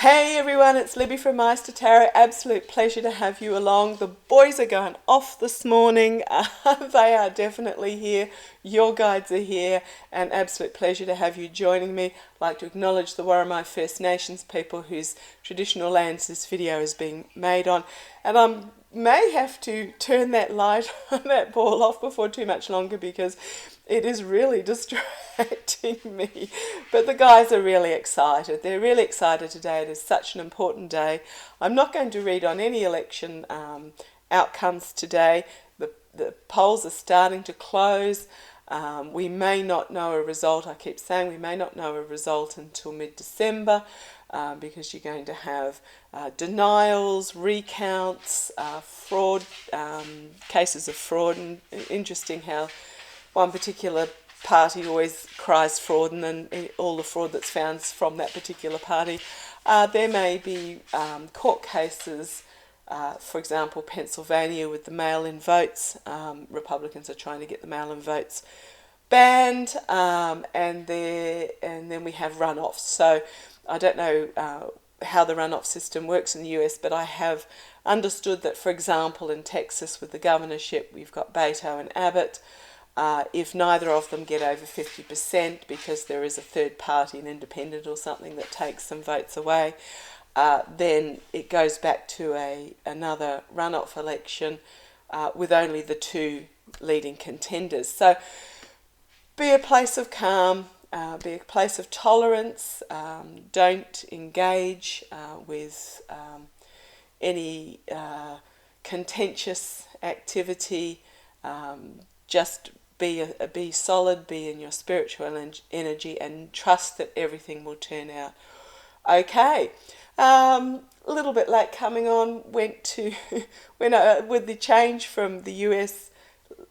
Hey everyone, it's Libby from Meister Tarot. Absolute pleasure to have you along. The boys are going off this morning. They are definitely here. Your guides are here, and absolute pleasure to have you joining me. I'd like to acknowledge the Warramai First Nations people whose traditional lands this video is being made on. And I may have to turn that light on that ball off before too much longer because it is really distracting me. But the guys are really excited. They're really excited today. It is such an important day. I'm not going to read on any election outcomes today. The polls are starting to close. We may not know a result. I keep saying we may not know a result until mid-December because you're going to have denials, recounts, fraud, cases of fraud. And interesting how one particular party always cries fraud, and then all the fraud that's found is from that particular party. There may be court cases, for example, Pennsylvania with the mail-in votes. Republicans are trying to get the mail-in votes banned, and then we have runoffs. So I don't know how the runoff system works in the US, but I have understood that, for example, in Texas with the governorship, we've got Beto and Abbott. If neither of them get over 50% because there is a third party, an independent or something, that takes some votes away, then it goes back to another runoff election with only the two leading contenders. So be a place of calm, be a place of tolerance. Don't engage with any contentious activity. Just be solid, be in your spiritual energy, and trust that everything will turn out okay. A little bit late coming on. Went with the change from the US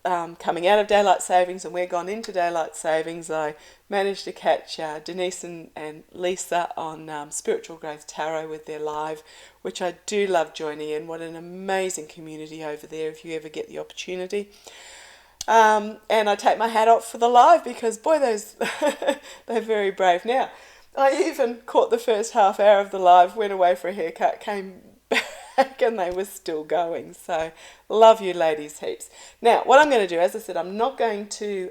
coming out of daylight savings, and we're gone into daylight savings. I managed to catch Denise and Lisa on Spiritual Growth Tarot with their live, which I do love joining in. What an amazing community over there if you ever get the opportunity. And I take my hat off for the live because, boy, they're very brave. Now, I even caught the first half hour of the live, went away for a haircut, came back, and they were still going. So, love you ladies heaps. Now, what I'm going to do, as I said, I'm not going to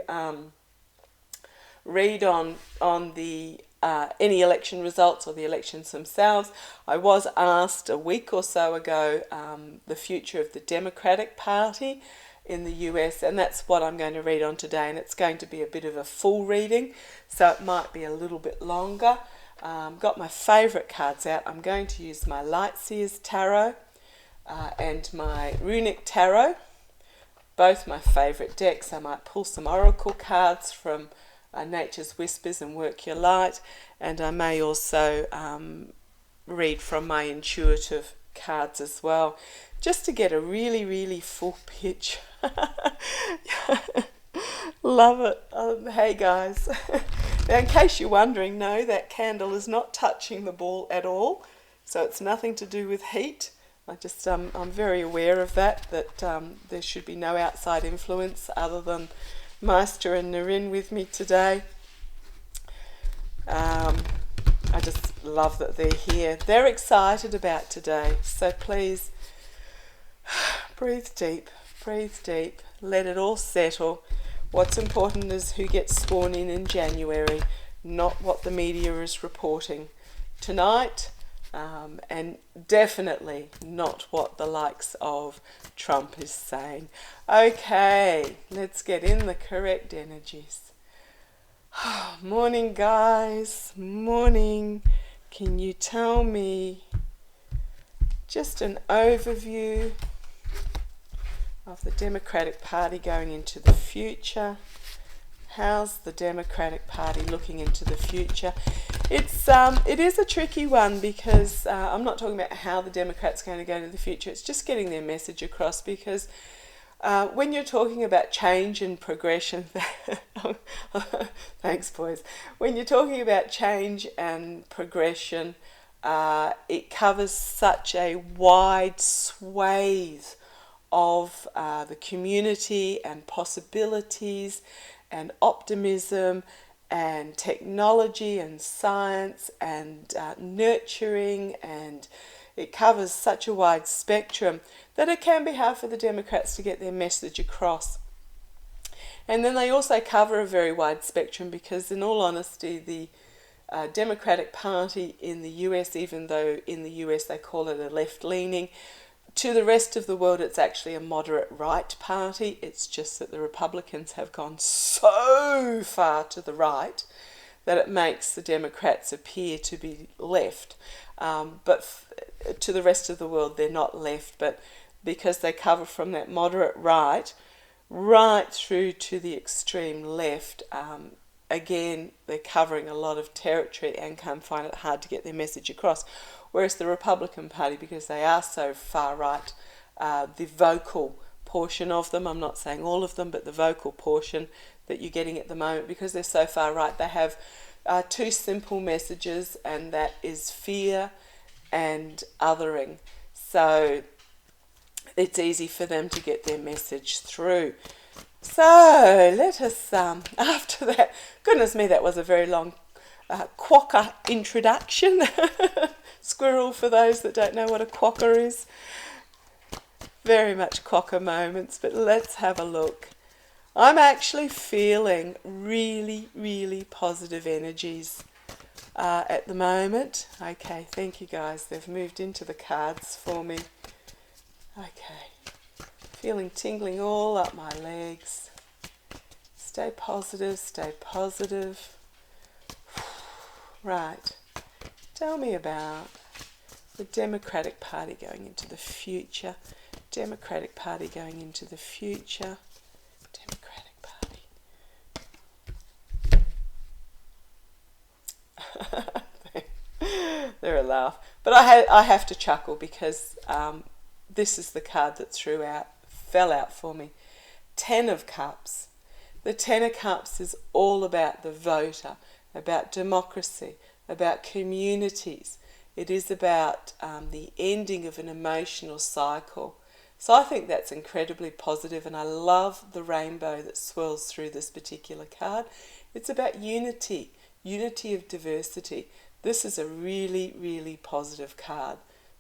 read on the any election results or the elections themselves. I was asked a week or so ago the future of the Democratic Party in the US, and that's what I'm going to read on today, and it's going to be a bit of a full reading, so it might be a little bit longer. Got my favourite cards out. I'm going to use my Lightseers Tarot and my Runic Tarot, both my favourite decks. I might pull some Oracle cards from Nature's Whispers and Work Your Light, and I may also read from my intuitive cards as well, just to get a really, really full picture. Love it. Hey guys. Now, in case you're wondering, no, that candle is not touching the ball at all, so it's nothing to do with heat. I'm very aware of that there should be no outside influence other than Meister and Narin with me today. I just love that they're here. They're excited about today, so please breathe deep, let it all settle. What's important is who gets sworn in January, not what the media is reporting tonight, and definitely not what the likes of Trump is saying. Okay, let's get in the correct energies. Morning, guys. Morning. Can you tell me just an overview of the Democratic Party going into the future? How's the Democratic Party looking into the future? It is a tricky one because I'm not talking about how the Democrats are going to go into the future. It's just getting their message across, because when you're talking about change and progression, thanks boys. When you're talking about change and progression, it covers such a wide swathe of the community and possibilities and optimism and technology and science and nurturing, and it covers such a wide spectrum that it can be hard for the Democrats to get their message across. And then they also cover a very wide spectrum because, in all honesty, the Democratic Party in the US, even though in the US they call it a left-leaning, to the rest of the world it's actually a moderate right party. It's just that the Republicans have gone so far to the right that it makes the Democrats appear to be left. But to the rest of the world they're not left, but because they cover from that moderate right through to the extreme left, again, they're covering a lot of territory and can find it hard to get their message across. Whereas the Republican Party, because they are so far right, the vocal portion of them, I'm not saying all of them, but the vocal portion that you're getting at the moment, because they're so far right, they have two simple messages, and that is fear and othering. So it's easy for them to get their message through. So let us, after that, goodness me, that was a very long quokka introduction. Squirrel for those that don't know what a quokka is. Very much quokka moments, but let's have a look. I'm actually feeling really, really positive energies at the moment. Okay, thank you guys. They've moved into the cards for me. Okay. Feeling tingling all up my legs. Stay positive, stay positive. Right. Tell me about the Democratic Party going into the future. Democratic Party going into the future. Democratic Party. They're a laugh. But I have to chuckle because this is the card that fell out for me. 10 of Cups. The 10 of Cups is all about the voter, about democracy, about communities. It is about the ending of an emotional cycle. So I think that's incredibly positive, and I love the rainbow that swirls through this particular card. It's about unity of diversity. This is a really, really positive card.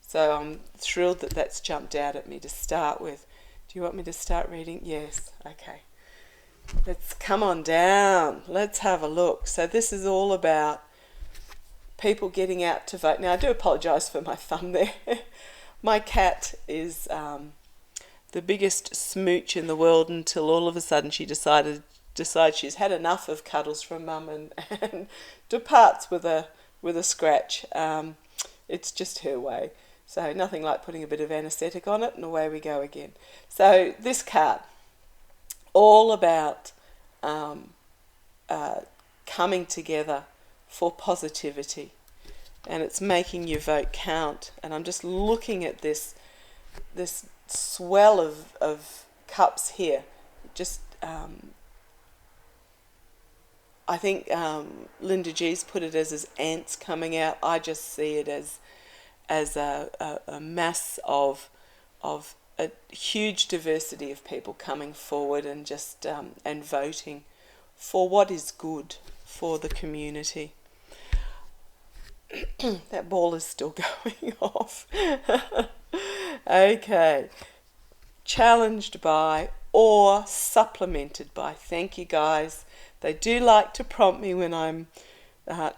So I'm thrilled that that's jumped out at me to start with. Do you want me to start reading? Yes. Okay. Let's come on down. Let's have a look. So this is all about people getting out to vote. Now, I do apologise for my thumb there. My cat is the biggest smooch in the world until all of a sudden she decides she's had enough of cuddles from mum and departs with a scratch. It's just her way. So nothing like putting a bit of anaesthetic on it, and away we go again. So this card, all about coming together for positivity, and it's making your vote count. And I'm just looking at this swell of cups here. Just I think Linda G's put it as ants coming out. I just see it as a mass of a huge diversity of people coming forward and just and voting for what is good for the community. That ball is still going off. Okay. Challenged by or supplemented by. Thank you, guys. They do like to prompt me when I'm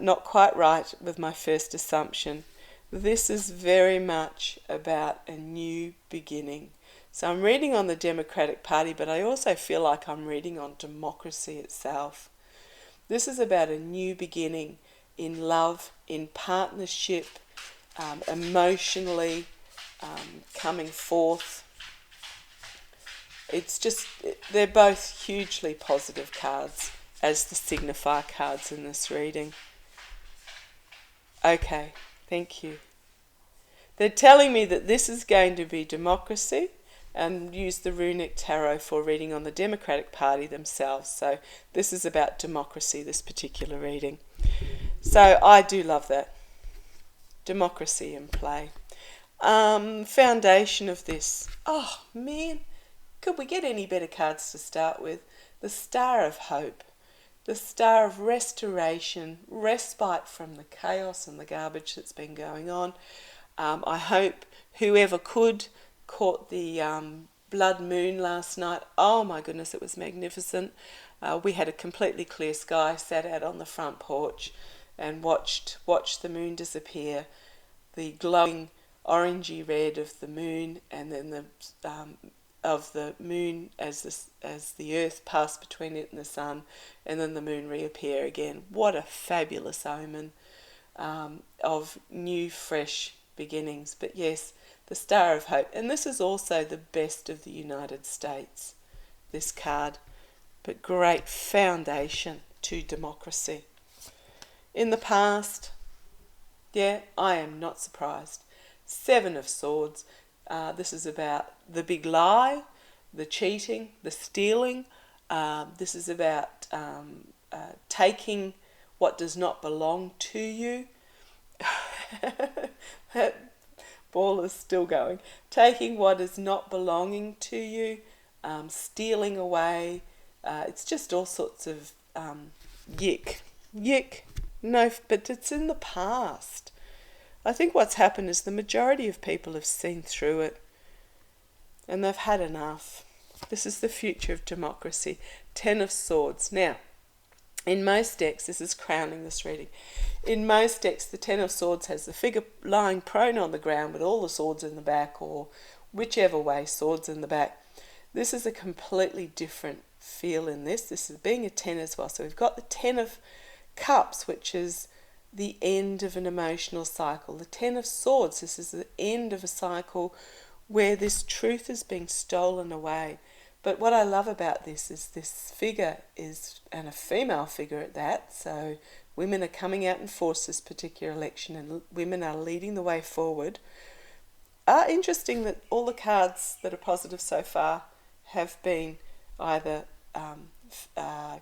not quite right with my first assumption. This is very much about a new beginning. So I'm reading on the Democratic Party, but I also feel like I'm reading on democracy itself. This is about a new beginning in love, in partnership, emotionally coming forth. It's just, they're both hugely positive cards as the signifier cards in this reading. Okay. Thank you. They're telling me that this is going to be democracy, and use the runic tarot for reading on the Democratic Party themselves. So this is about democracy, this particular reading. So I do love that. Democracy in play. Foundation of this. Oh, man. Could we get any better cards to start with? The Star of Hope. the star of restoration, respite from the chaos and the garbage that's been going on. I hope whoever could caught the blood moon last night. Oh my goodness, it was magnificent. We had a completely clear sky, sat out on the front porch and watched the moon disappear. The glowing orangey red of the moon, and then the of the moon as the earth passed between it and the sun, and then the moon reappear again. What a fabulous omen of new, fresh beginnings. But yes, the Star of Hope. And this is also the best of the United States, this card. But great foundation to democracy. In the past, yeah, I am not surprised. Seven of Swords. This is about the big lie, the cheating, the stealing. This is about taking what does not belong to you. That ball is still going. Taking what is not belonging to you, stealing away. It's just all sorts of yick. No, but it's in the past. I think what's happened is the majority of people have seen through it and they've had enough. This is the future of democracy. Ten of Swords. Now, in most decks, this is crowning this reading. In most decks, the Ten of Swords has the figure lying prone on the ground with all the swords in the back, or whichever way, swords in the back. This is a completely different feel in this. This is being a 10 as well. So we've got the 10 of Cups, which is the end of an emotional cycle. The Ten of Swords, this is the end of a cycle where this truth is being stolen away. But what I love about this is this figure is, and a female figure at that, so women are coming out in force this particular election and women are leading the way forward. Interesting that all the cards that are positive so far have been either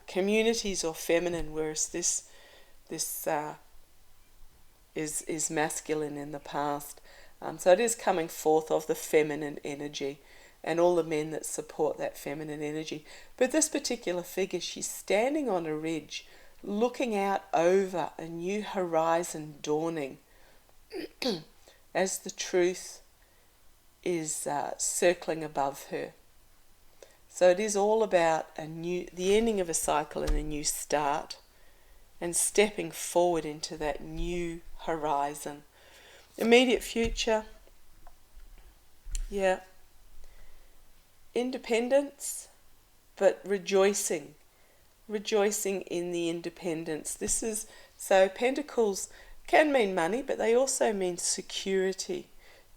communities or feminine, whereas this is masculine in the past. So it is coming forth of the feminine energy and all the men that support that feminine energy. But this particular figure, she's standing on a ridge, looking out over a new horizon dawning as the truth is circling above her. So it is all about the ending of a cycle and a new start, and stepping forward into that new horizon. Immediate future, yeah. Independence, but rejoicing in the independence. This is, so Pentacles can mean money, but they also mean security,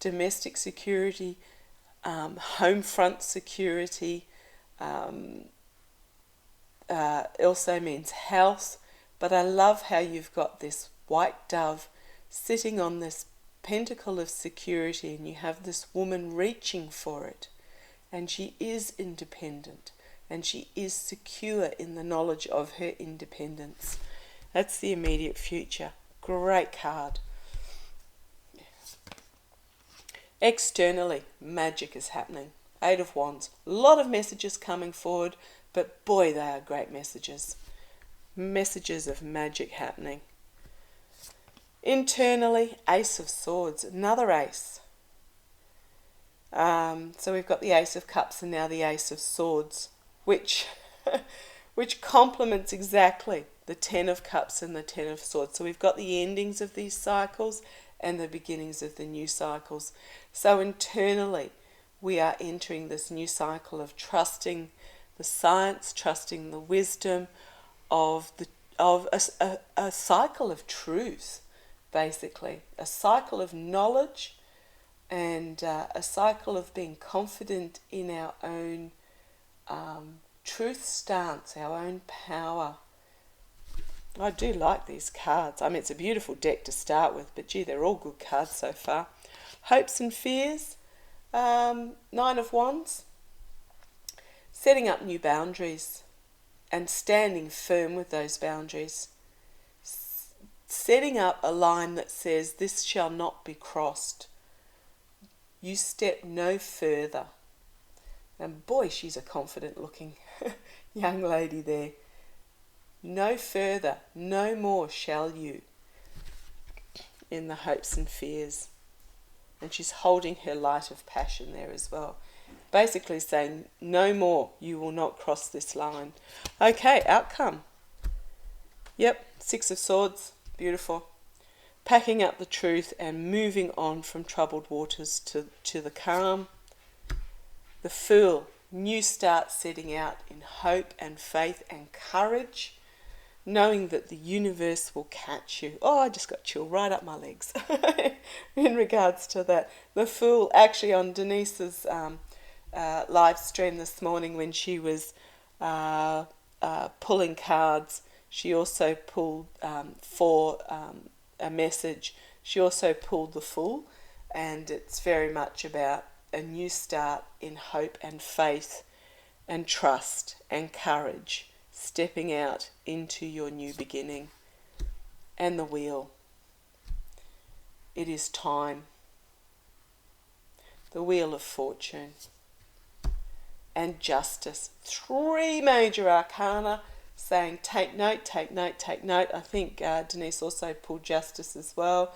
domestic security, home front security, also means health. But I love how you've got this white dove sitting on this pentacle of security, and you have this woman reaching for it, and she is independent and she is secure in the knowledge of her independence. That's the immediate future. Great card. Externally, magic is happening. Eight of Wands. A lot of messages coming forward, but boy, they are great messages. Messages of magic happening. Internally, Ace of Swords, another ace. So we've got the Ace of Cups and now the Ace of Swords, which complements exactly the Ten of Cups and the Ten of Swords. So we've got the endings of these cycles and the beginnings of the new cycles. So internally, we are entering this new cycle of trusting the science, trusting the wisdom of a cycle of truth, basically. A cycle of knowledge and a cycle of being confident in our own truth stance, our own power. I do like these cards. I mean, it's a beautiful deck to start with, but gee, they're all good cards so far. Hopes and fears, Nine of Wands. Setting up new boundaries and standing firm with those boundaries. Setting up a line that says, this shall not be crossed. You step no further. And boy, she's a confident looking young lady there. No further, no more shall you, in the hopes and fears. And she's holding her light of passion there as well. Basically saying, no more, you will not cross this line. Okay, outcome. Yep, Six of Swords, beautiful. Packing up the truth and moving on from troubled waters to the calm. The Fool, new start, setting out in hope and faith and courage, knowing that the universe will catch you. Oh, I just got chill right up my legs in regards to that. The Fool, actually on Denise's live stream this morning when she was pulling cards, she also pulled for a message. She also pulled the Fool, and it's very much about a new start in hope and faith and trust and courage, stepping out into your new beginning. And the Wheel. It is time. The Wheel of Fortune. And Justice. 3 major arcana saying take note, take note, take note. I think Denise also pulled Justice as well.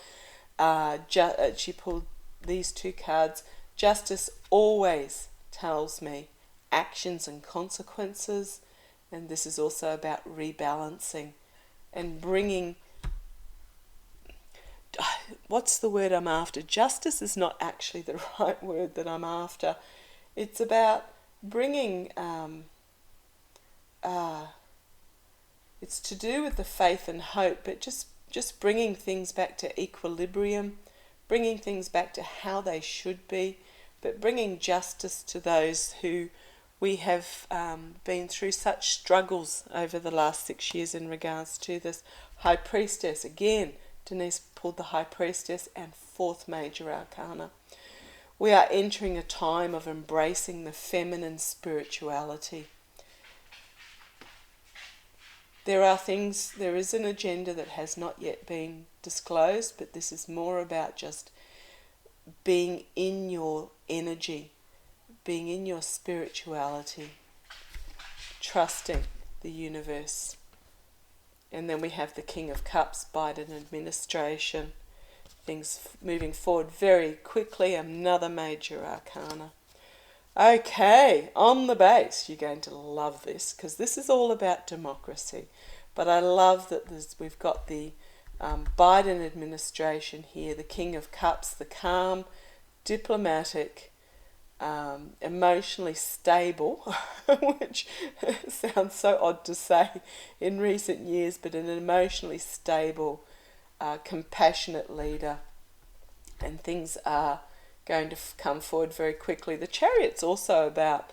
She pulled these 2 cards. Justice always tells me actions and consequences, and this is also about rebalancing and bringing, what's the word I'm after? Justice is not actually the right word that I'm after. It's about bringing, it's to do with the faith and hope, but just bringing things back to equilibrium, bringing things back to how they should be, but bringing justice to those who we have been through such struggles over the last 6 years in regards to this. High Priestess, again, Denise pulled the High Priestess and 4th major arcana. We are entering a time of embracing the feminine spirituality. There is an agenda that has not yet been disclosed, but this is more about just being in your energy, being in your spirituality, trusting the universe. And then we have the King of Cups, Biden administration, things moving forward very quickly, another major arcana. Okay, on the base, you're going to love this because this is all about democracy. But I love that we've got the Biden administration here, the King of Cups, the calm, diplomatic, emotionally stable, which sounds so odd to say in recent years, but an emotionally stable, compassionate leader. And things are going to come forward very quickly. The Chariot's also about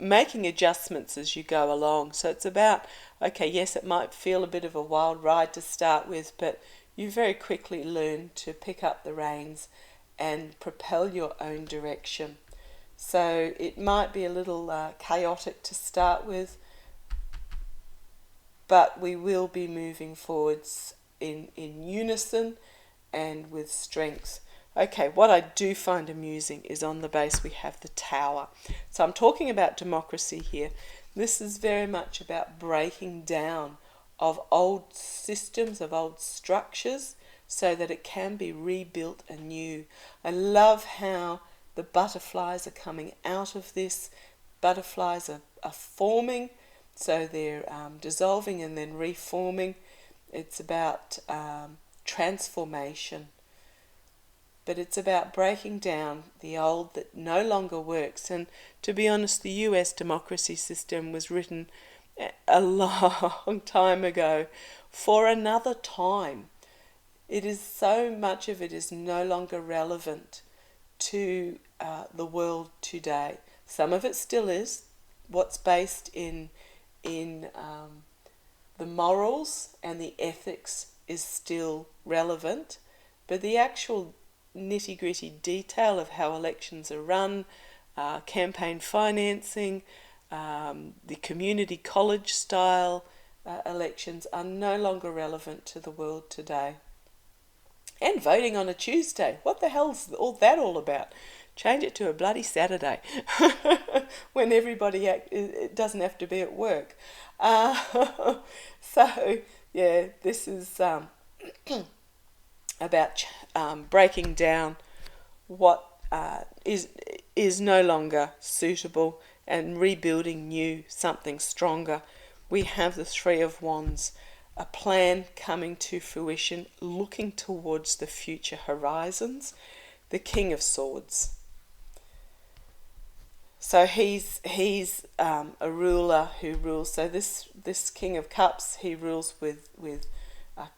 making adjustments as you go along. So it's about, okay, yes, it might feel a bit of a wild ride to start with, but you very quickly learn to pick up the reins and propel your own direction. So it might be a little chaotic to start with, but we will be moving forwards in unison and with strength. Okay, what I do find amusing is on the base we have the Tower. So I'm talking about democracy here. This is very much about breaking down of old systems, of old structures, so that it can be rebuilt anew. I love how the butterflies are coming out of this. Butterflies are forming, so they're dissolving and then reforming. It's about transformation. But it's about breaking down the old that no longer works. And to be honest, the US democracy system was written a long time ago for another time. It is so much of it is no longer relevant to the world today. Some of it still is. What's based in the morals and the ethics is still relevant, but the actual nitty-gritty detail of how elections are run, campaign financing, the community college style elections are no longer relevant to the world today. And voting on a Tuesday, what the hell's all that all about? change it to a bloody Saturday when everybody it doesn't have to be at work. So yeah, this is about breaking down what is no longer suitable and rebuilding new, something stronger. We have the Three of Wands, a plan coming to fruition, looking towards the future horizons. The King of Swords. So he's a ruler who rules. So this King of Cups, he rules with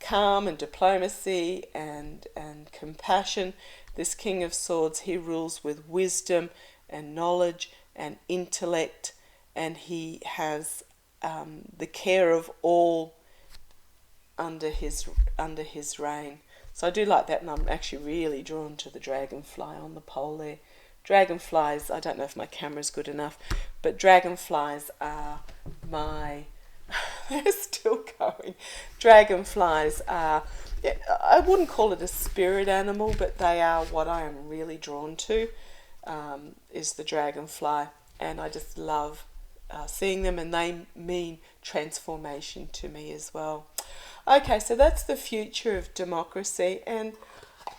calm and diplomacy and compassion. This King of Swords, he rules with wisdom and knowledge and intellect, and he has the care of all under his reign. So I do like that, and I'm actually really drawn to the dragonfly on the pole there. Dragonflies, I don't know if my camera's good enough, but dragonflies are my... they're still going. Dragonflies are... I wouldn't call it a spirit animal, but they are what I am really drawn to, is the dragonfly. And I just love seeing them, and they mean transformation to me as well. Okay, so that's the future of democracy, and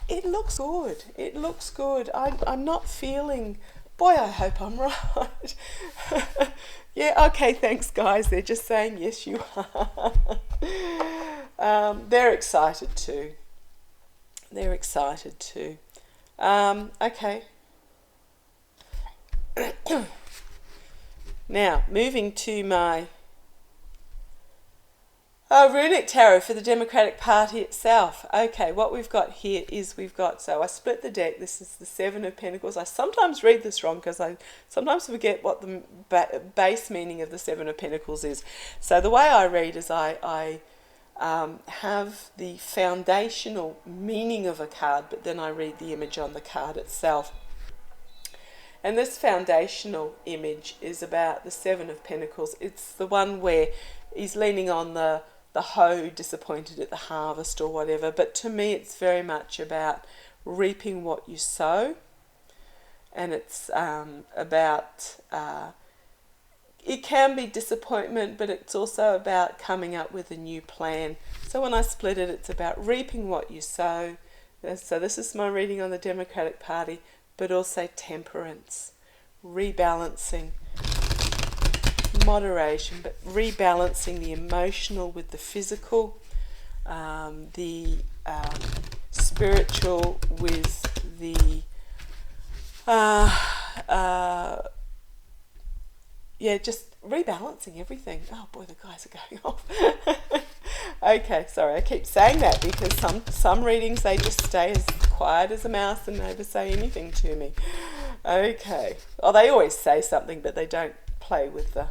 it looks good. It looks good. I'm not feeling... Boy, I hope I'm right. Yeah, okay, thanks, guys. They're just saying, yes, you are. They're excited too. They're excited too. Okay. Now, moving to my runic tarot for the Democratic Party itself. Okay, what we've got here is so I split the deck. This is the Seven of Pentacles. I sometimes read this wrong because I sometimes forget what the base meaning of the Seven of Pentacles is. So the way I read is I have the foundational meaning of a card, but then I read the image on the card itself. And this foundational image is about the Seven of Pentacles. It's the one where he's leaning on the hoe, disappointed at the harvest or whatever. But to me, it's very much about reaping what you sow. And it's about... it can be disappointment, but it's also about coming up with a new plan. So when I split it, it's about reaping what you sow. So this is my reading on the Democratic Party, but also temperance, rebalancing, moderation, but rebalancing the emotional with the physical, the spiritual with the just rebalancing everything. Oh boy, the guys are going off. Okay, sorry, I keep saying that because some readings, they just stay as quiet as a mouse and never say anything to me. Okay. Oh, they always say something, but they don't play with the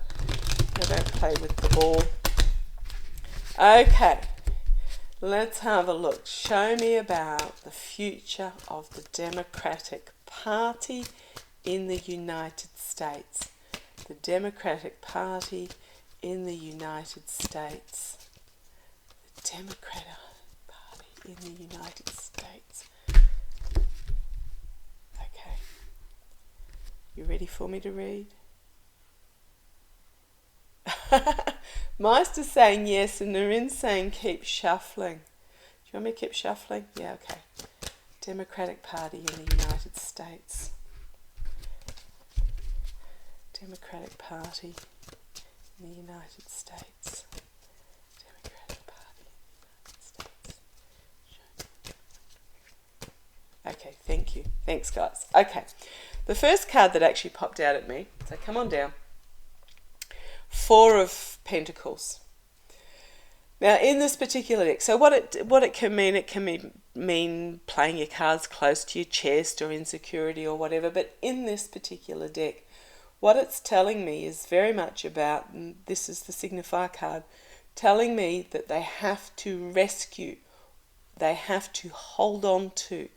ball. Okay. Let's have a look. Show me about the future of the Democratic Party in the United States. The Democratic Party in the United States. The Democratic Party in the United States. Okay. You ready for me to read? Meister's saying yes, and Narin's saying keep shuffling. Do you want me to keep shuffling? Yeah, okay. Democratic Party in the United States. Democratic Party in the United States. Democratic Party in the United States. Okay, thank you. Thanks, guys. Okay, the first card that actually popped out at me, so come on down. Four of Pentacles. Now, in this particular deck, so what it can mean playing your cards close to your chest or insecurity or whatever, but in this particular deck, what it's telling me is very much about, and this is the signifier card, telling me that they have to rescue, they have to hold on to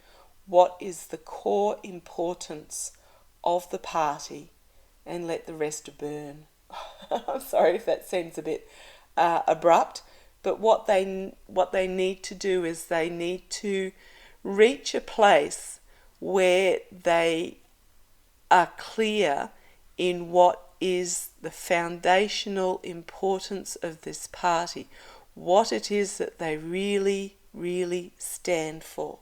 what is the core importance of the party and let the rest burn. I'm sorry if that seems a bit abrupt, but what they need to do is they need to reach a place where they are clear in what is the foundational importance of this party, what it is that they really, really stand for.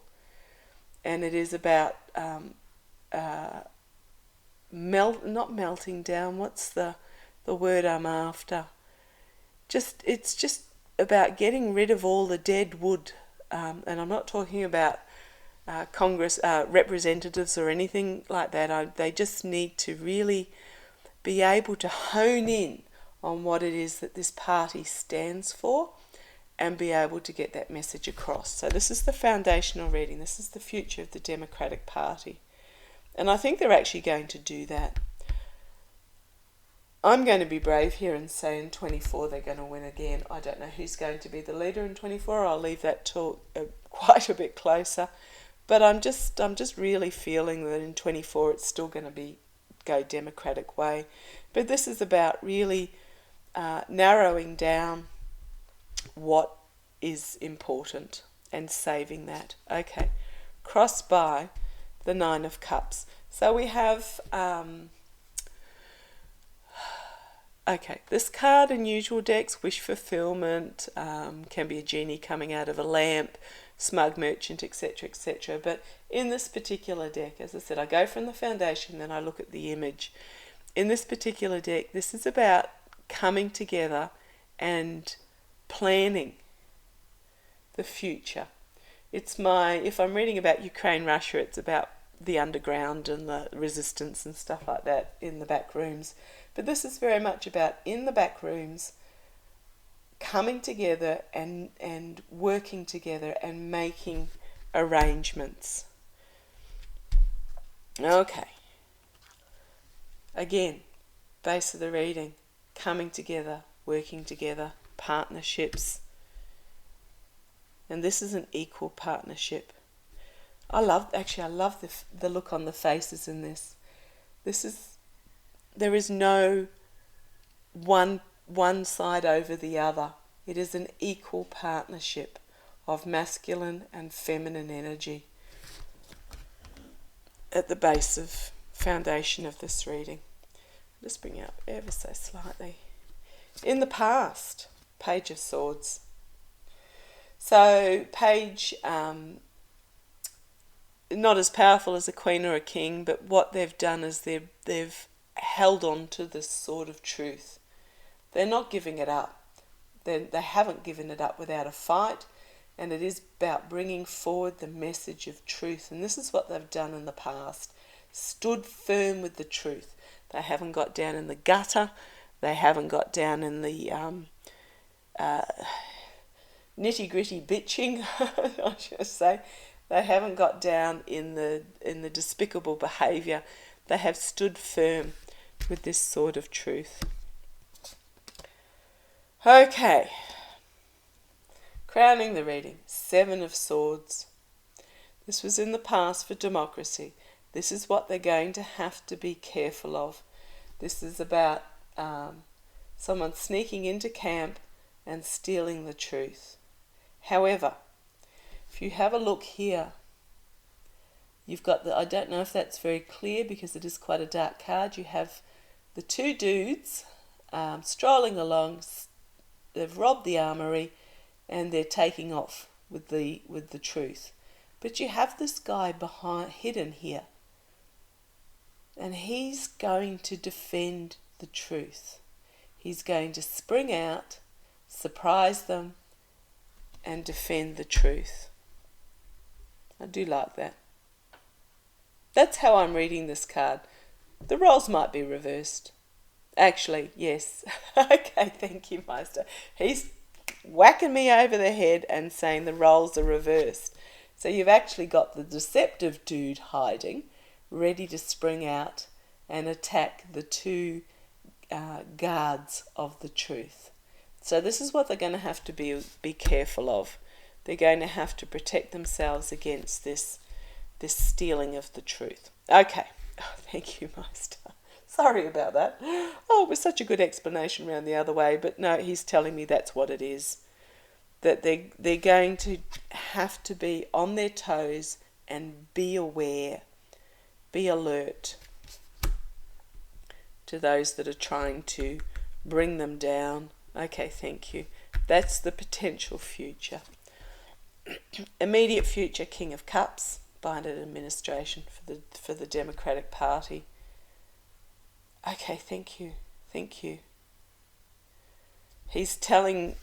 And it is about not melting down, what's the word I'm after? It's just about getting rid of all the dead wood. And I'm not talking about Congress representatives or anything like that. They just need to really be able to hone in on what it is that this party stands for and be able to get that message across. So this is the foundational reading. This is the future of the Democratic Party. And I think they're actually going to do that. I'm going to be brave here and say in 24 they're going to win again. I don't know who's going to be the leader in 24. I'll leave that till quite a bit closer. But I'm just really feeling that in 24 it's still going to go Democratic way. But this is about really narrowing down what is important and saving that. Okay, cross by the Nine of Cups. So we have, this card in usual decks, wish fulfillment, can be a genie coming out of a lamp, smug merchant, etc., etc. But in this particular deck, as I said, I go from the foundation, then I look at the image. In this particular deck, this is about coming together and planning the future. If I'm reading about Ukraine, Russia, it's about the underground and the resistance and stuff like that in the back rooms. But this is very much about in the back rooms, coming together and working together and making arrangements. Okay. Again, base of the reading, coming together, working together, partnerships. And this is an equal partnership. I love the look on the faces in this. There is no one side over the other. It is an equal partnership of masculine and feminine energy at the base of foundation of this reading. Just bring it up ever so slightly. In the past, Page of Swords. So Page, not as powerful as a queen or a king, but what they've done is they've held on to this sword of truth. They're not giving it up. They haven't given it up without a fight, and it is about bringing forward the message of truth. And this is what they've done in the past. Stood firm with the truth. They haven't got down in the gutter. They haven't got down in the nitty-gritty bitching, I should say. They haven't got down in the despicable behaviour. They have stood firm with this sword of truth. Okay. Crowning the reading, Seven of Swords. This was in the past for democracy. This is what they're going to have to be careful of. This is about someone sneaking into camp and stealing the truth. However, if you have a look here, you've got I don't know if that's very clear because it is quite a dark card. You have the two dudes strolling along. They've robbed the armory and they're taking off with the truth. But you have this guy hidden here. And he's going to defend the truth. He's going to spring out, surprise them, and defend the truth. I do like that. That's how I'm reading this card. The roles might be reversed. Actually, yes. Okay, thank you, Meister. He's whacking me over the head and saying the roles are reversed. So you've actually got the deceptive dude hiding, ready to spring out and attack the two guards of the truth. So this is what they're going to have to be careful of. They're going to have to protect themselves against this stealing of the truth. Okay. Oh, thank you, Meister. Sorry about that. Oh, it was such a good explanation round the other way, but no, he's telling me that's what it is. That they're going to have to be on their toes and be aware, be alert. to those that are trying to bring them down. Okay, thank you. That's the potential future. Immediate future, King of Cups, Biden administration for the Democratic Party. Okay, thank you. Thank you. The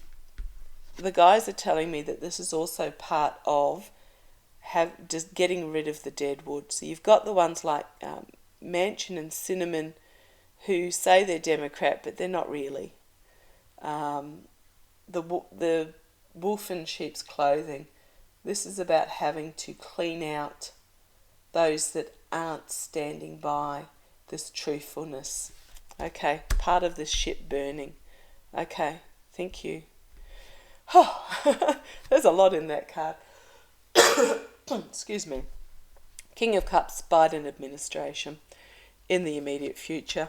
guys are telling me that this is also part of just getting rid of the dead wood. So you've got the ones like Manchin and Cinnamon who say they're Democrat, but they're not really. The wolf in sheep's clothing. This is about having to clean out those that aren't standing by this truthfulness. Okay, part of this ship burning. Okay, thank you. Oh, there's a lot in that card. Excuse me. King of Cups, Biden administration in the immediate future.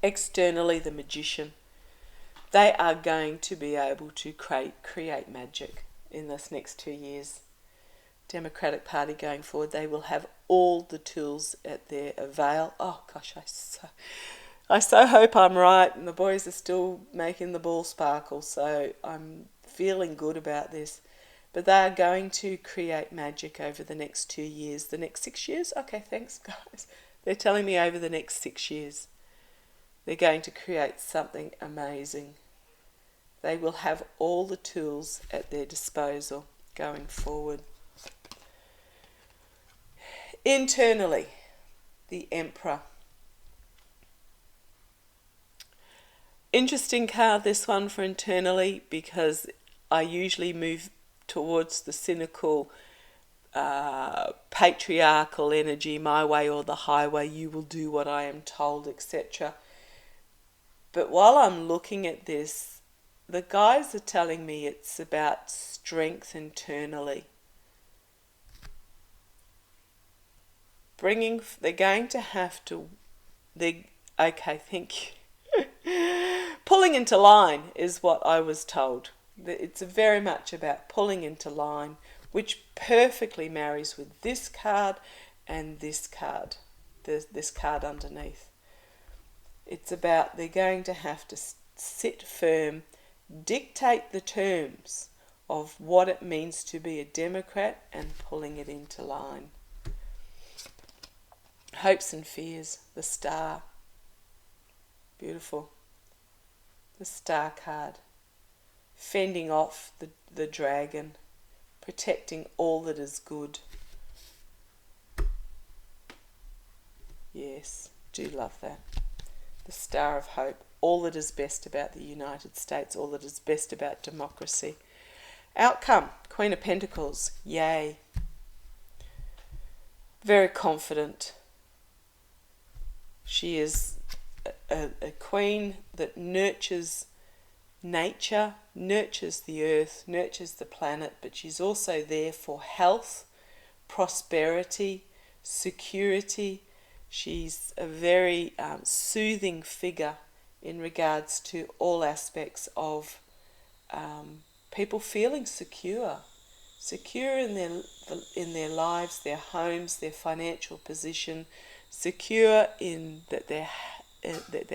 Externally, the Magician. They are going to be able to create magic in this next 2 years. Democratic Party going forward, they will have all the tools at their avail. Oh gosh, I so hope I'm right, and the boys are still making the ball sparkle, so I'm feeling good about this. But they are going to create magic over the next 2 years. The next 6 years? Okay, thanks guys. They're telling me over the next 6 years. They're going to create something amazing. They will have all the tools at their disposal going forward. Internally, the Emperor. Interesting card, this one, for internally, because I usually move towards the cynical, patriarchal energy, my way or the highway, you will do what I am told, etc. But while I'm looking at this, the guys are telling me it's about strength internally. They're going to have to, okay, thank you. Pulling into line is what I was told. It's very much about pulling into line, which perfectly marries with this card and this card, this card underneath. It's about they're going to have to sit firm, dictate the terms of what it means to be a Democrat and pulling it into line. Hopes and fears, the Star. Beautiful. The Star card. Fending off the dragon. Protecting all that is good. Yes, do love that. The Star of Hope. All that is best about the United States. All that is best about democracy. Outcome. Queen of Pentacles. Yay. Very confident. She is a queen that nurtures nature, nurtures the earth, nurtures the planet, but she's also there for health, prosperity, security. She's a very soothing figure in regards to all aspects of people feeling secure in their lives, their homes, their financial position, secure in their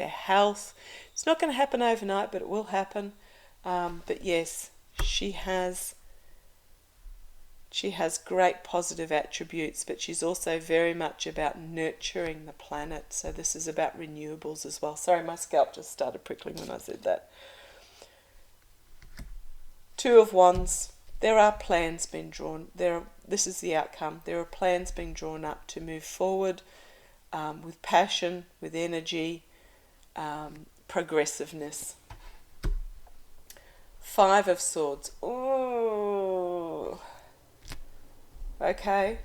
health. It's not going to happen overnight, but it will happen. But yes, she has great positive attributes, but she's also very much about nurturing the planet. So this is about renewables as well. Sorry, my scalp just started prickling when I said that. Two of Wands. There are plans being drawn. This is the outcome. There are plans being drawn up to move forward with passion, with energy, progressiveness. Five of Swords. Oh, okay.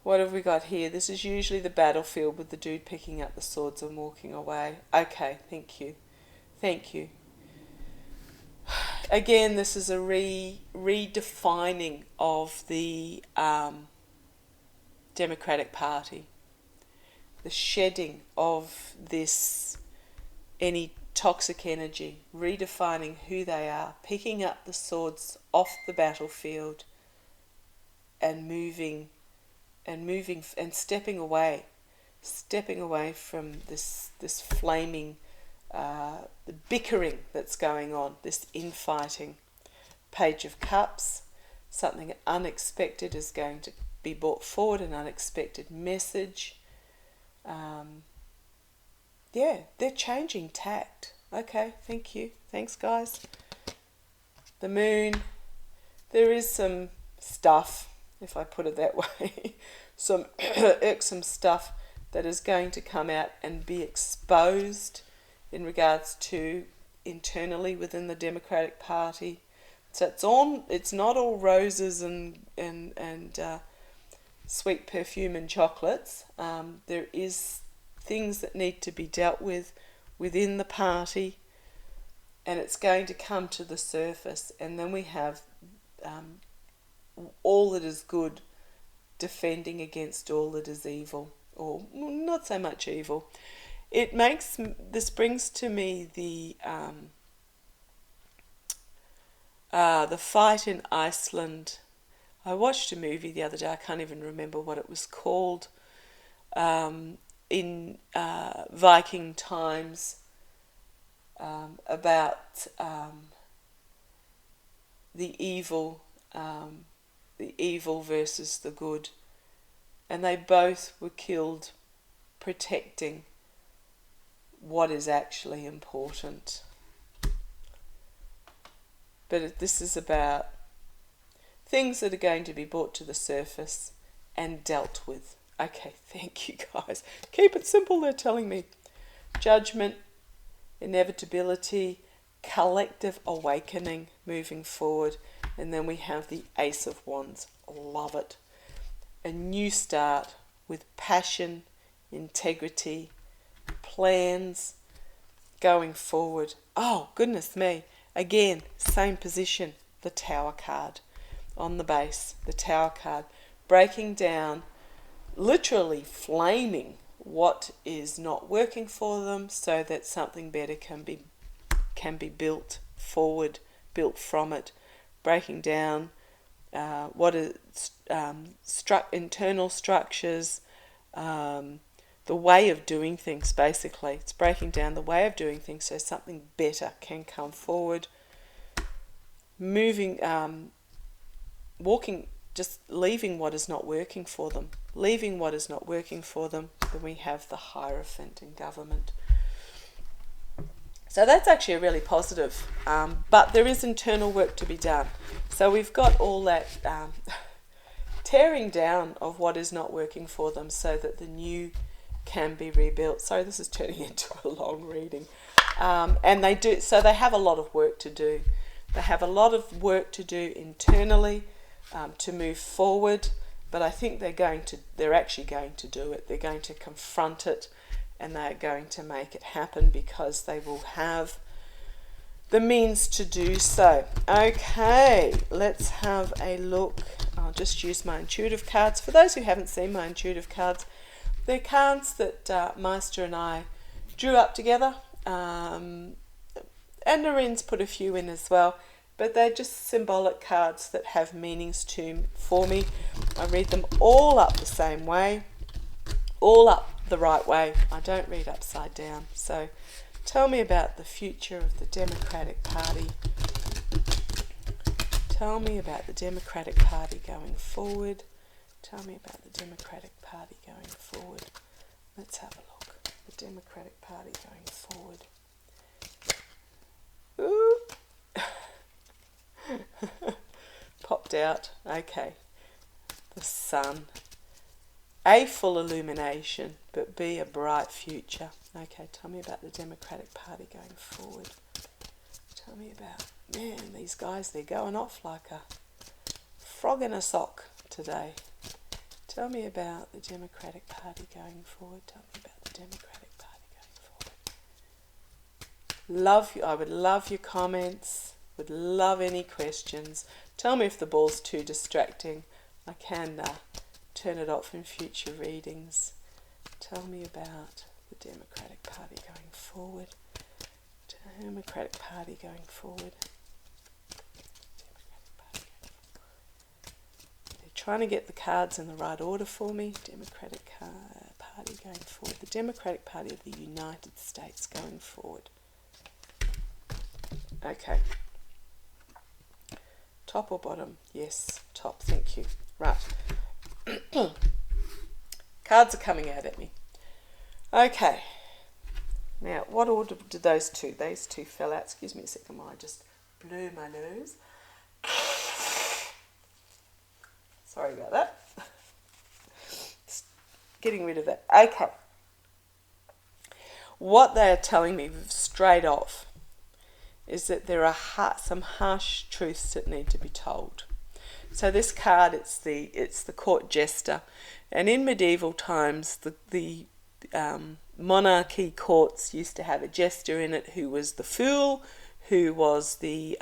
What have we got here? This is usually the battlefield with the dude picking up the swords and walking away. Okay, thank you. Thank you. Again, this is a redefining of the Democratic Party. The shedding of any toxic energy, redefining who they are, picking up the swords off the battlefield and moving and moving and stepping away from this flaming, the bickering that's going on, this infighting. Page of Cups, something unexpected is going to be brought forward, an unexpected message. They're changing tact. Okay, thank you. Thanks, guys. The Moon, there is some stuff, if I put it that way, some irksome stuff that is going to come out and be exposed in regards to internally within the Democratic Party. So it's not all roses and sweet perfume and chocolates. There is things that need to be dealt with within the party, and it's going to come to the surface. And then we have all that is good defending against all that is evil, or not so much evil. This brings to me the fight in Iceland. I watched a movie the other day, I can't even remember what it was called, in Viking times, about the evil versus the good, and they both were killed protecting what is actually important. But this is about things that are going to be brought to the surface and dealt with. Okay, thank you, guys. Keep it simple, they're telling me. Judgment, inevitability, collective awakening moving forward. And then we have the Ace of Wands. Love it. A new start with passion, integrity, plans going forward. Oh, goodness me. Again, same position, the Tower card on the base, the Tower card, breaking down, literally flaming what is not working for them so that something better can be built forward, built from it, breaking down what is internal structures, the way of doing things, basically. It's breaking down the way of doing things so something better can come forward. Moving, walking, just leaving what is not working for them. Leaving what is not working for them. Then we have the Hierophant in government. So that's actually really positive. But there is internal work to be done. So we've got all that tearing down of what is not working for them so that the new can be rebuilt. Sorry, this is turning into a long reading. And they have a lot of work to do. They have a lot of work to do internally to move forward, but I think they're actually going to do it. They're going to confront it, and they're going to make it happen because they will have the means to do so. Okay, let's have a look. I'll just use my intuitive cards. For those who haven't seen my intuitive cards, they're cards that Meister and I drew up together, and Noreen's put a few in as well, but they're just symbolic cards that have meanings for me. I read them all up the same way, all up the right way. I don't read upside down. So tell me about the future of the Democratic Party. Tell me about the Democratic Party going forward. Tell me about the Democratic Party going forward. Let's have a look. The Democratic Party going forward. Ooh. Popped out. Okay. The Sun. A, full illumination, but B, a bright future. Okay, tell me about the Democratic Party going forward. Tell me about, man, these guys, they're going off like a frog in a sock today. Tell me about the Democratic Party going forward. Tell me about the Democratic Party going forward. I would love your comments. Would love any questions. Tell me if the ball's too distracting. I can turn it off in future readings. Tell me about the Democratic Party going forward. Democratic Party going forward. Democratic Party going forward. They're trying to get the cards in the right order for me. Democratic Party going forward. The Democratic Party of the United States going forward. Okay. Top or bottom? Yes, top. Thank you. Right. Cards are coming out at me. Okay. Now, what order did those two? Those two fell out. Excuse me a second while I just blew my nose. Sorry about that. Just getting rid of that. Okay. What they are telling me straight off is that there are some harsh truths that need to be told. So this card, it's the court jester, and in medieval times, the monarchy courts used to have a jester in it who was the fool, who was the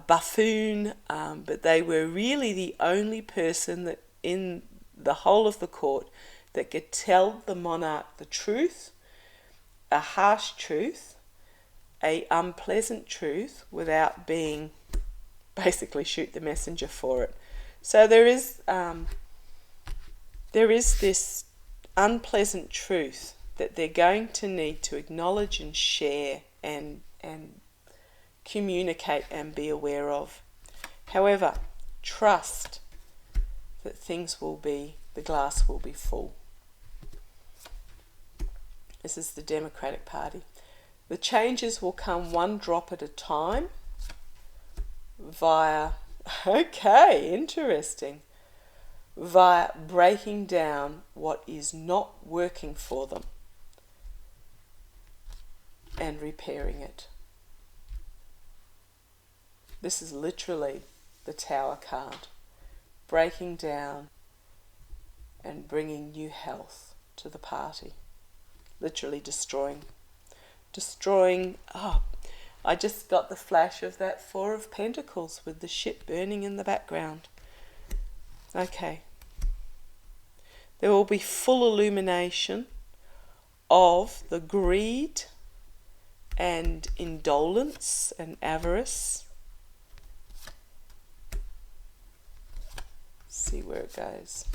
buffoon, but they were really the only person that in the whole of the court that could tell the monarch the truth, a harsh truth, a unpleasant truth, without being basically shoot the messenger for it. So there is this unpleasant truth that they're going to need to acknowledge and share and communicate and be aware of. However, trust that the glass will be full. This is the Democratic Party. The changes will come one drop at a time via breaking down what is not working for them and repairing it. This is literally the Tower card. Breaking down and bringing new health to the party. Literally destroying. I just got the flash of that Four of Pentacles with the ship burning in the background. Okay. There will be full illumination of the greed and indolence and avarice. See where it goes.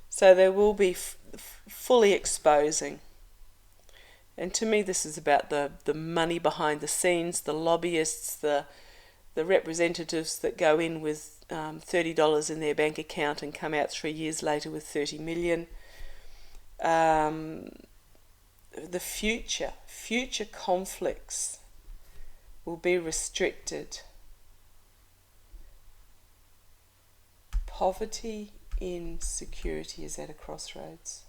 So there will be fully exposing. And to me this is about the money behind the scenes, the lobbyists, the representatives that go in with $30 in their bank account and come out 3 years later with 30 million. The future conflicts will be restricted. Poverty, insecurity is at a crossroads.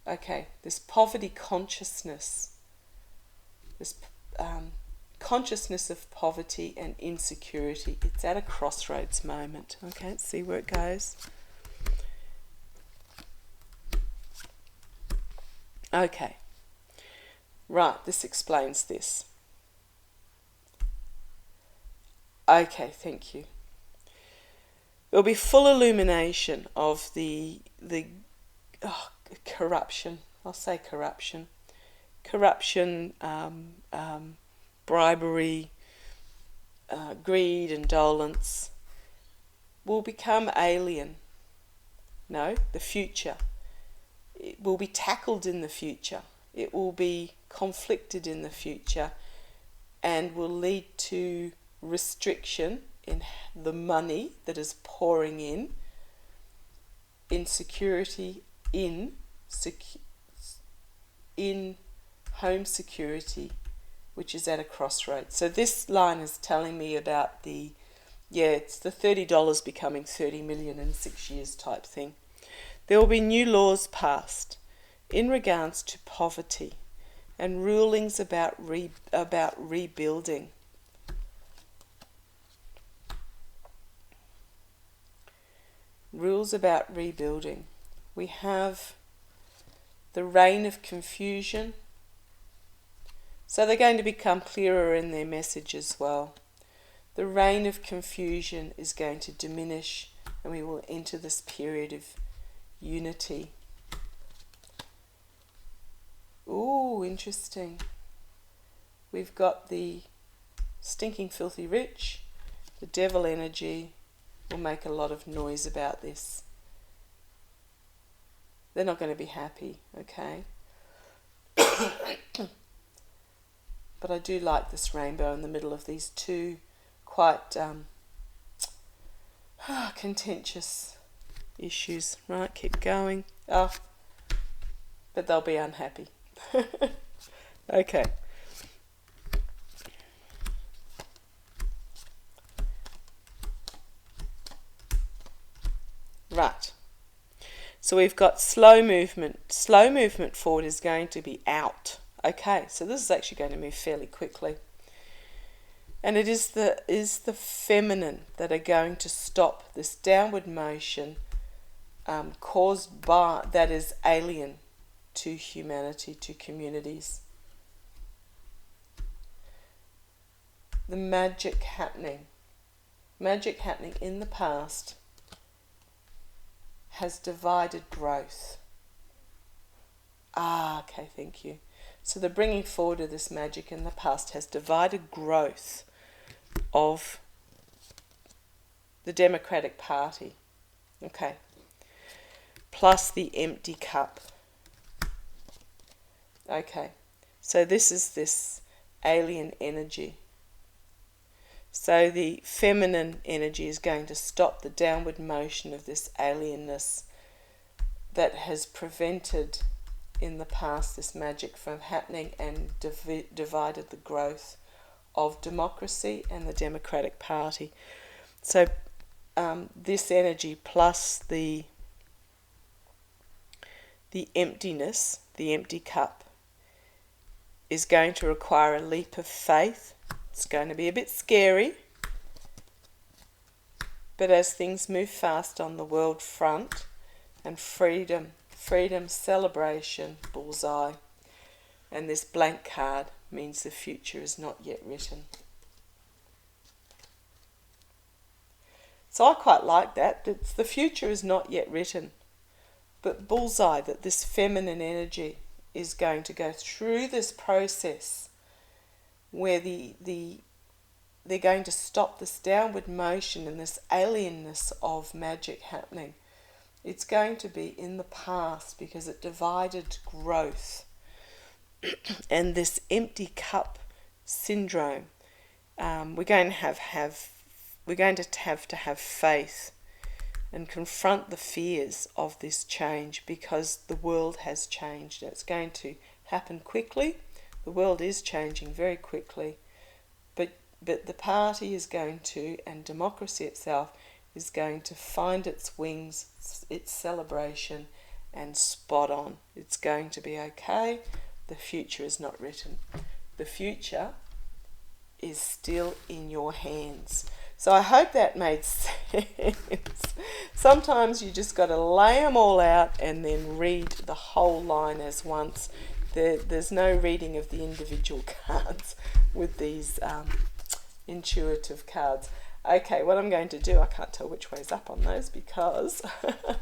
Okay, this poverty consciousness, this consciousness of poverty and insecurity, it's at a crossroads moment. Okay, let's see where it goes. Okay, right, this explains this. Okay, thank you. There will be full illumination of the corruption. I'll say corruption. Corruption, bribery, greed, indolence will become alien. No, the future. It will be tackled in the future. It will be conflicted in the future and will lead to restriction in the money that is pouring in, insecurity in home security, which is at a crossroads. So this line is telling me about it's the $30 becoming 30 million in 6 years type thing. There will be new laws passed in regards to poverty and rulings about rebuilding. Rules about rebuilding. We have the reign of confusion. So they're going to become clearer in their message as well. The reign of confusion is going to diminish and we will enter this period of unity. Ooh, interesting. We've got the stinking filthy rich. The devil energy will make a lot of noise about this. They're not going to be happy, okay? But I do like this rainbow in the middle of these two quite contentious issues. Right, keep going. Oh, but they'll be unhappy. Okay. Right. So we've got slow movement. Slow movement forward is going to be out. Okay, so this is actually going to move fairly quickly. And it is the feminine that are going to stop this downward motion caused by, that is alien to humanity, to communities. The magic happening in the past has divided growth. Okay, thank you. So the bringing forward of this magic in the past has divided growth of the Democratic Party. Okay. Plus the empty cup. Okay. So this is this alien energy. So the feminine energy is going to stop the downward motion of this alienness that has prevented in the past this magic from happening and divided the growth of democracy and the Democratic Party. So this energy plus the emptiness, the empty cup, is going to require a leap of faith. It's going to be a bit scary, but as things move fast on the world front, and freedom, celebration, bullseye, and this blank card means the future is not yet written. So I quite like that. The future is not yet written, but bullseye, that this feminine energy is going to go through this process where they're going to stop this downward motion and this alienness of magic happening. It's going to be in the past because it divided growth. And this empty cup syndrome, we're going to have faith and confront the fears of this change, because the world has changed. It's going to happen quickly. The world is changing very quickly, but the party is going to, and democracy itself is going to find its wings, its celebration, and spot on. It's going to be okay. The future is not written. The future is still in your hands. So I hope that made sense. Sometimes you just got to lay them all out and then read the whole line as once. There's no reading of the individual cards with these intuitive cards. Okay, what I'm going to do, I can't tell which way's up on those because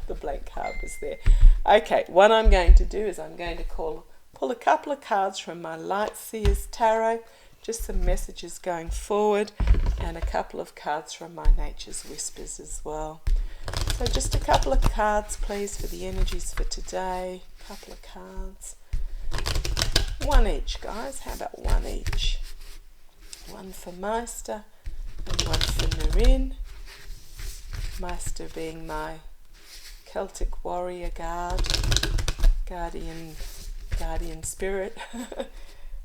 the blank card was there. Okay, what I'm going to do is I'm going to pull a couple of cards from my Light Seers Tarot, just some messages going forward, and a couple of cards from my Nature's Whispers as well. So just a couple of cards, please, for the energies for today. A couple of cards. One each, guys. How about one each? One for Meister and one for Narin. Meister being my Celtic warrior guardian spirit,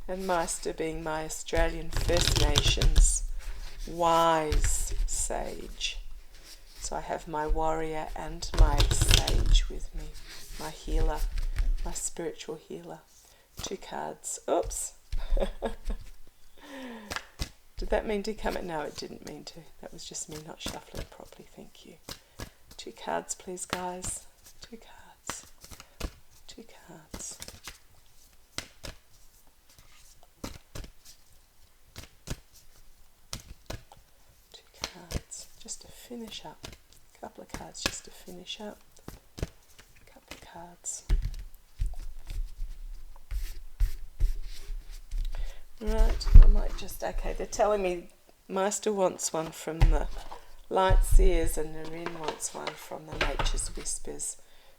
and Meister being my Australian First Nations wise sage. So I have my warrior and my sage with me, my healer, my spiritual healer. Two cards. Oops. Did that mean to come in? No, it didn't mean to. That was just me not shuffling properly. Thank you. Two cards, please, guys. Two cards. Two cards. Two cards. Just to finish up. A couple of cards just to finish up. A couple of cards. Right, I might just, okay, they're telling me Meister wants one from the Light Seers and Naryn wants one from the Nature's Whispers.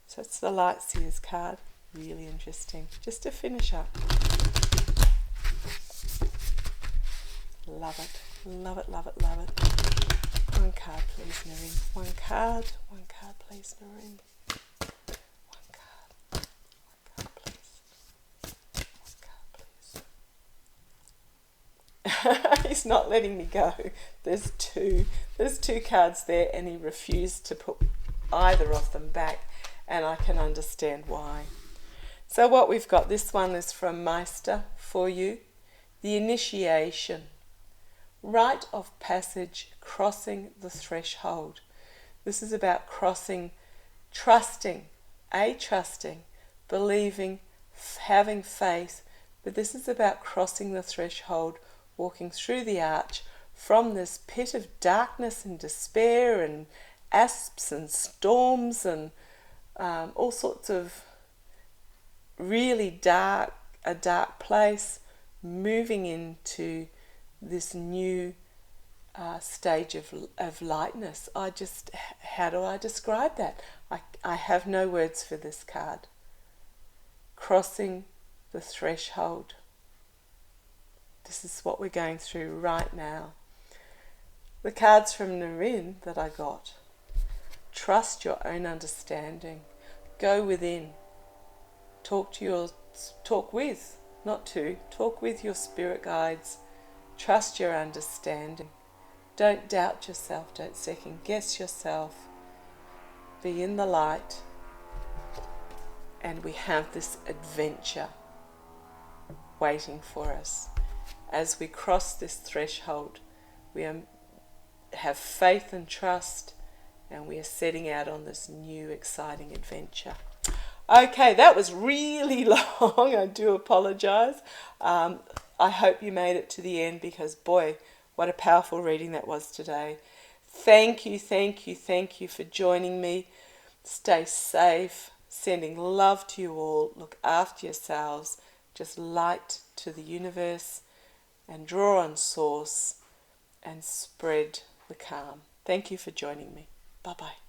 So it's the Light Seers card. Really interesting. Just to finish up. Love it. Love it, love it, love it. One card, please, Naryn. One card, please, Naryn. One card, please. One card, please. He's not letting me go. There's two cards there and he refused to put either of them back, and I can understand why. So what we've got, this one is from Meister for you. The initiation. Rite of passage, crossing the threshold. This is about crossing, trusting, believing, having faith, but this is about crossing the threshold, walking through the arch from this pit of darkness and despair and asps and storms and all sorts of really dark place, moving into this new stage of lightness. How do I describe that? I have no words for this card. Crossing the threshold. This is what we're going through right now. The cards from Naryn that I got. Trust your own understanding. Go within. Talk with your spirit guides. Trust your understanding. Don't doubt yourself. Don't second guess yourself. Be in the light. And we have this adventure waiting for us. As we cross this threshold, we have faith and trust, and we are setting out on this new exciting adventure. Okay, that was really long. I do apologise. I hope you made it to the end, because boy, what a powerful reading that was today. Thank you for joining me. Stay safe. Sending love to you all. Look after yourselves. Just light to the universe and draw on source and spread the calm. Thank you for joining me. Bye-bye.